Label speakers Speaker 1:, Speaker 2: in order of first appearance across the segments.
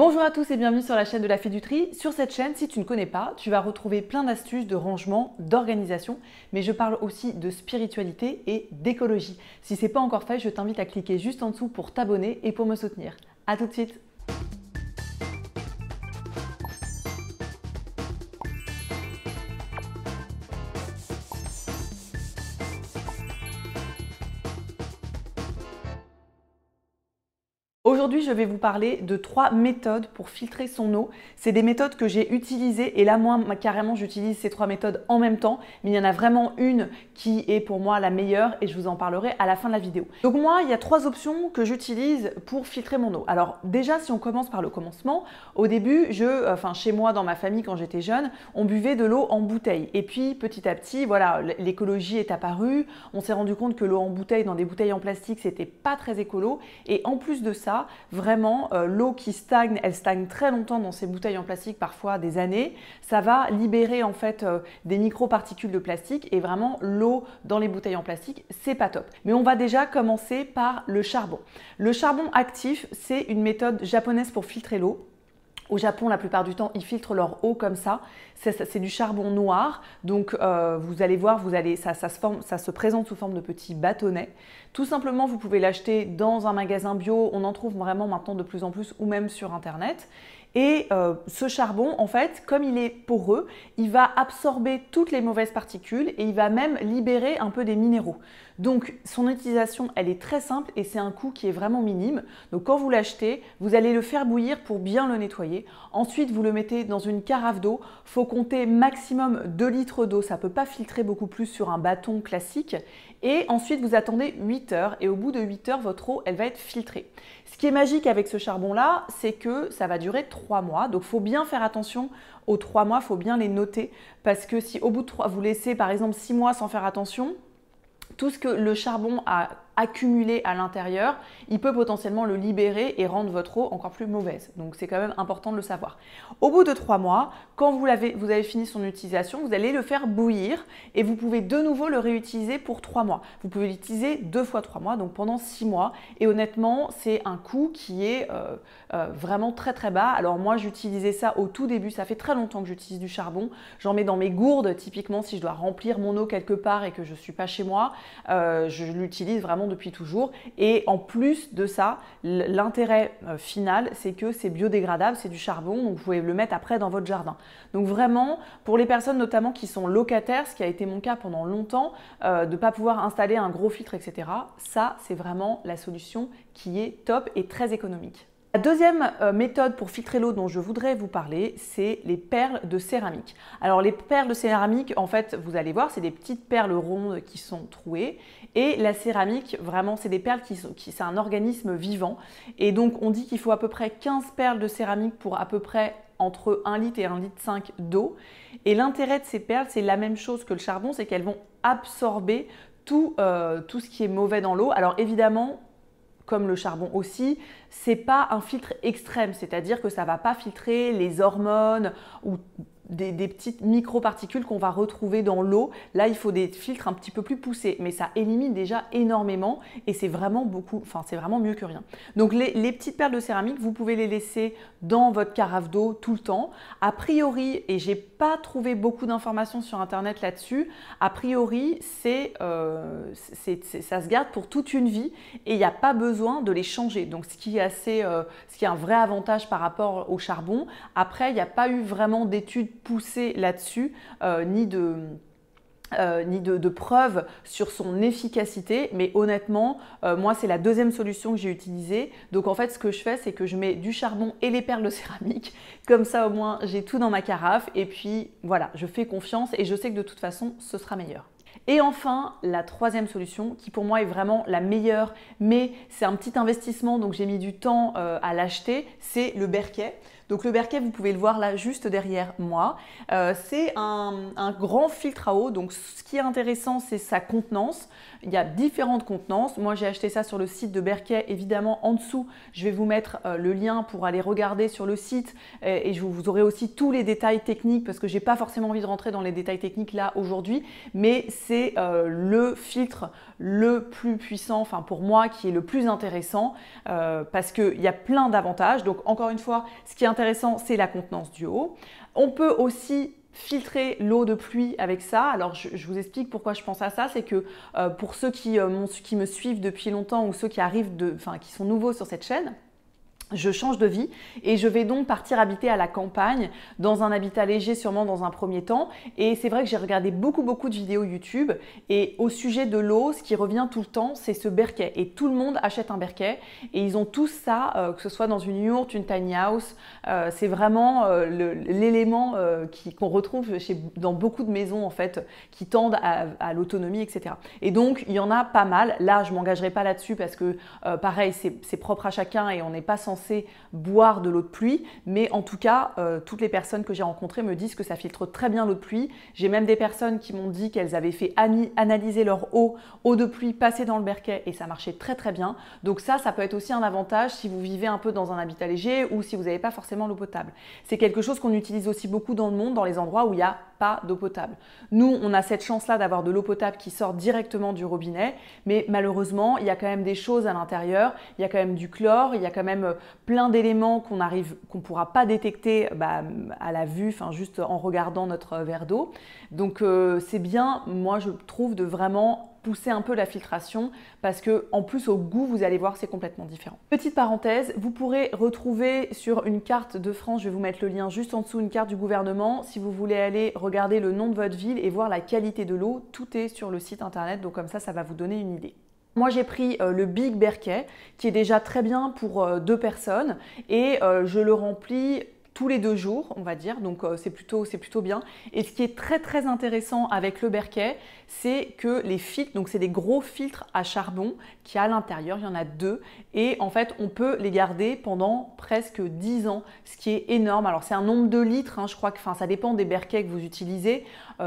Speaker 1: Bonjour à tous et bienvenue sur la chaîne de la Fée du Tri. Sur cette chaîne, si tu ne connais pas, tu vas retrouver plein d'astuces de rangement, d'organisation, mais je parle aussi de spiritualité et d'écologie. Si ce n'est pas encore fait, je t'invite à cliquer juste en dessous pour t'abonner et pour me soutenir. A tout de suite. Aujourd'hui, je vais vous parler de 3 méthodes pour filtrer son eau. C'est des méthodes que j'ai utilisées et là, moi, carrément, j'utilise ces 3 méthodes en même temps. Mais il y en a vraiment une qui est pour moi la meilleure et je vous en parlerai à la fin de la vidéo. Donc moi, il y a 3 options que j'utilise pour filtrer mon eau. Alors déjà, si on commence par le commencement, au début, chez moi, dans ma famille, quand j'étais jeune, on buvait de l'eau en bouteille. Et puis, petit à petit, voilà, l'écologie est apparue. On s'est rendu compte que l'eau en bouteille, dans des bouteilles en plastique, c'était pas très écolo. Et en plus de ça, vraiment, l'eau qui stagne, elle stagne très longtemps dans ces bouteilles en plastique, parfois des années. Ça va libérer en fait des microparticules de plastique et vraiment l'eau dans les bouteilles en plastique, c'est pas top. Mais on va déjà commencer par le charbon. Le charbon actif, c'est une méthode japonaise pour filtrer l'eau. Au Japon, la plupart du temps, ils filtrent leur eau comme ça. C'est du charbon noir. Donc, vous allez voir, ça se présente sous forme de petits bâtonnets. Tout simplement, vous pouvez l'acheter dans un magasin bio. On en trouve vraiment maintenant de plus en plus ou même sur Internet. Et ce charbon, en fait, comme il est poreux, il va absorber toutes les mauvaises particules et il va même libérer un peu des minéraux. Donc, son utilisation, elle est très simple et c'est un coût qui est vraiment minime. Donc, quand vous l'achetez, vous allez le faire bouillir pour bien le nettoyer. Ensuite, vous le mettez dans une carafe d'eau. Il faut compter maximum 2 litres d'eau. Ça ne peut pas filtrer beaucoup plus sur un bâton classique. Et ensuite, vous attendez 8 heures et au bout de 8 heures, votre eau, elle va être filtrée. Ce qui est magique avec ce charbon-là, c'est que ça va durer 3 mois. Donc, il faut bien faire attention aux 3 mois, il faut bien les noter parce que si au bout de 3, vous laissez par exemple 6 mois sans faire attention, tout ce que le charbon a accumulé à l'intérieur, il peut potentiellement le libérer et rendre votre eau encore plus mauvaise. Donc c'est quand même important de le savoir. Au bout de 3 mois, quand vous avez fini son utilisation, vous allez le faire bouillir et vous pouvez de nouveau le réutiliser pour 3 mois. Vous pouvez l'utiliser 2 fois 3 mois, donc pendant 6 mois. Et honnêtement, c'est un coût qui est vraiment très très bas. Alors moi, j'utilisais ça au tout début. Ça fait très longtemps que j'utilise du charbon. J'en mets dans mes gourdes, typiquement si je dois remplir mon eau quelque part et que je ne suis pas chez moi. Je l'utilise vraiment depuis toujours. Et en plus de ça, l'intérêt final, c'est que c'est biodégradable, c'est du charbon, donc vous pouvez le mettre après dans votre jardin. Donc vraiment, pour les personnes notamment qui sont locataires, ce qui a été mon cas pendant longtemps, de ne pas pouvoir installer un gros filtre, etc., ça, c'est vraiment la solution qui est top et très économique. La deuxième méthode pour filtrer l'eau dont je voudrais vous parler, c'est les perles de céramique. Alors les perles de céramique, en fait, vous allez voir, c'est des petites perles rondes qui sont trouées. Et la céramique, vraiment, c'est des perles c'est un organisme vivant. Et donc, on dit qu'il faut à peu près 15 perles de céramique pour à peu près entre 1 litre et 1,5 litre d'eau. Et l'intérêt de ces perles, c'est la même chose que le charbon, c'est qu'elles vont absorber tout ce qui est mauvais dans l'eau. Alors évidemment, comme le charbon aussi, c'est pas un filtre extrême, c'est-à-dire que ça va pas filtrer les hormones ou des petites microparticules qu'on va retrouver dans l'eau. Là, il faut des filtres un petit peu plus poussés, mais ça élimine déjà énormément et c'est vraiment c'est vraiment mieux que rien. Donc les petites perles de céramique, vous pouvez les laisser dans votre carafe d'eau tout le temps. A priori, et j'ai pas trouvé beaucoup d'informations sur internet là-dessus, a priori, ça se garde pour toute une vie et il n'y a pas besoin de les changer. Donc ce qui est un vrai avantage par rapport au charbon. Après, il n'y a pas eu vraiment d'études poussées là-dessus, ni de preuves sur son efficacité, mais honnêtement, moi c'est la deuxième solution que j'ai utilisée. Donc en fait, ce que je fais, c'est que je mets du charbon et les perles de céramique. Comme ça, au moins, j'ai tout dans ma carafe et puis voilà, je fais confiance et je sais que de toute façon, ce sera meilleur. Et enfin, la troisième solution qui pour moi est vraiment la meilleure, mais c'est un petit investissement, donc j'ai mis du temps à l'acheter, c'est le Berkey. Donc le Berkey, vous pouvez le voir là juste derrière moi. C'est un grand filtre à eau. Donc ce qui est intéressant, c'est sa contenance. Il y a différentes contenances. Moi, j'ai acheté ça sur le site de Berkey. Évidemment, en dessous, je vais vous mettre le lien pour aller regarder sur le site. Et vous aurez aussi tous les détails techniques parce que je n'ai pas forcément envie de rentrer dans les détails techniques là aujourd'hui. Mais c'est c'est le filtre le plus puissant, enfin pour moi, qui est le plus intéressant parce qu'il y a plein d'avantages. Donc encore une fois, ce qui est intéressant, c'est la contenance du haut. On peut aussi filtrer l'eau de pluie avec ça. Alors je vous explique pourquoi je pense à ça, c'est que pour ceux qui me suivent depuis longtemps ou ceux qui arrivent qui sont nouveaux sur cette chaîne, je change de vie et je vais donc partir habiter à la campagne dans un habitat léger sûrement dans un premier temps. Et c'est vrai que j'ai regardé beaucoup de vidéos YouTube et au sujet de l'eau, ce qui revient tout le temps, c'est ce berquet. Et tout le monde achète un berquet et ils ont tous ça, que ce soit dans une yourte, une tiny house. C'est vraiment l'élément qu'on retrouve dans beaucoup de maisons en fait qui tendent à l'autonomie, etc. Et donc il y en a pas mal. Là, je m'engagerai pas là-dessus parce que pareil, c'est propre à chacun et on n'est pas censé boire de l'eau de pluie, mais en tout cas, toutes les personnes que j'ai rencontrées me disent que ça filtre très bien l'eau de pluie. J'ai même des personnes qui m'ont dit qu'elles avaient fait analyser leur eau de pluie passée dans le berquet et ça marchait très bien. Donc ça peut être aussi un avantage si vous vivez un peu dans un habitat léger ou si vous n'avez pas forcément l'eau potable. C'est quelque chose qu'on utilise aussi beaucoup dans le monde, dans les endroits où il n'y a pas d'eau potable. Nous, on a cette chance-là d'avoir de l'eau potable qui sort directement du robinet, mais malheureusement, il y a quand même des choses à l'intérieur, il y a quand même du chlore, il y a quand même plein d'éléments qu'on ne pourra pas détecter à la vue, juste en regardant notre verre d'eau. Donc c'est bien, moi je trouve, de vraiment pousser un peu la filtration parce que en plus au goût, vous allez voir, c'est complètement différent. Petite parenthèse, vous pourrez retrouver sur une carte de France, je vais vous mettre le lien juste en dessous, une carte du gouvernement, si vous voulez aller regarder le nom de votre ville et voir la qualité de l'eau, tout est sur le site internet, donc comme ça va vous donner une idée. Moi, j'ai pris le Big Berquet qui est déjà très bien pour 2 personnes et je le remplis tous les 2 jours, on va dire, donc c'est plutôt bien. Et ce qui est très intéressant avec le berquet, c'est que les filtres, donc c'est des gros filtres à charbon qui à l'intérieur, il y en a 2 et en fait on peut les garder pendant presque 10 ans, ce qui est énorme. Alors c'est un nombre de litres, hein, je crois que ça dépend des berquets que vous utilisez,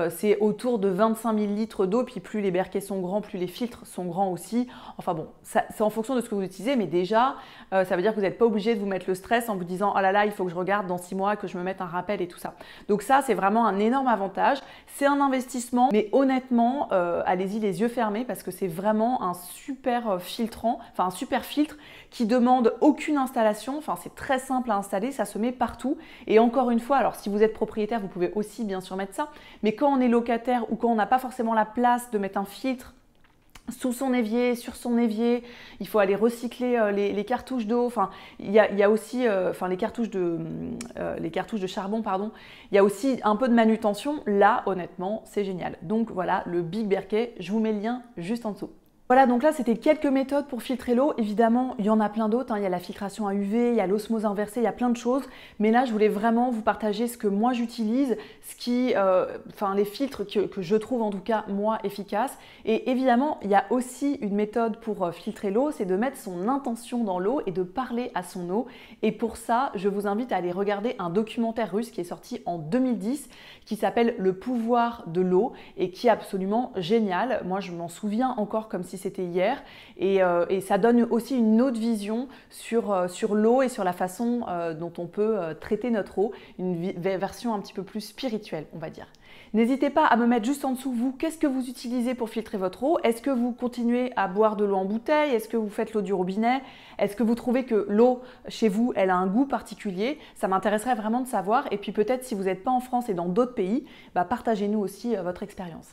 Speaker 1: c'est autour de 25 000 litres d'eau, puis plus les berquets sont grands, plus les filtres sont grands aussi. Enfin bon, c'est en fonction de ce que vous utilisez, mais déjà ça veut dire que vous n'êtes pas obligé de vous mettre le stress en vous disant « Oh là là, il faut que je regarde dans 6 mois, que je me mette un rappel et tout ça ». Donc ça, c'est vraiment un énorme avantage. C'est un investissement, mais honnêtement, allez-y les yeux fermés parce que c'est vraiment un super filtrant, enfin un super filtre qui demande aucune installation. Enfin, c'est très simple à installer, ça se met partout. Et encore une fois, alors si vous êtes propriétaire, vous pouvez aussi bien sûr mettre ça, mais quand on est locataire ou quand on n'a pas forcément la place de mettre un filtre sous son évier, sur son évier, il faut aller recycler les cartouches d'eau. Enfin, il y a aussi les cartouches de charbon, pardon. Il y a aussi un peu de manutention. Là, honnêtement, c'est génial. Donc voilà, le Big Berquet, je vous mets le lien juste en dessous. Voilà, donc là, c'était quelques méthodes pour filtrer l'eau. Évidemment, il y en a plein d'autres, hein. Il y a la filtration à UV, il y a l'osmose inversée, il y a plein de choses. Mais là, je voulais vraiment vous partager ce que moi j'utilise, les filtres que je trouve en tout cas, moi, efficaces. Et évidemment, il y a aussi une méthode pour filtrer l'eau, c'est de mettre son intention dans l'eau et de parler à son eau. Et pour ça, je vous invite à aller regarder un documentaire russe qui est sorti en 2010, qui s'appelle Le pouvoir de l'eau et qui est absolument génial. Moi, je m'en souviens encore comme si c'était hier et ça donne aussi une autre vision sur l'eau et sur la façon dont on peut traiter notre eau, une version un petit peu plus spirituelle, on va dire. N'hésitez pas à me mettre juste en dessous, vous, qu'est-ce que vous utilisez pour filtrer votre eau? Est-ce que vous continuez à boire de l'eau en bouteille? Est-ce que vous faites l'eau du robinet? Est-ce que vous trouvez que l'eau chez vous, elle a un goût particulier? Ça m'intéresserait vraiment de savoir. Et puis peut-être si vous n'êtes pas en France et dans d'autres pays, partagez-nous aussi votre expérience.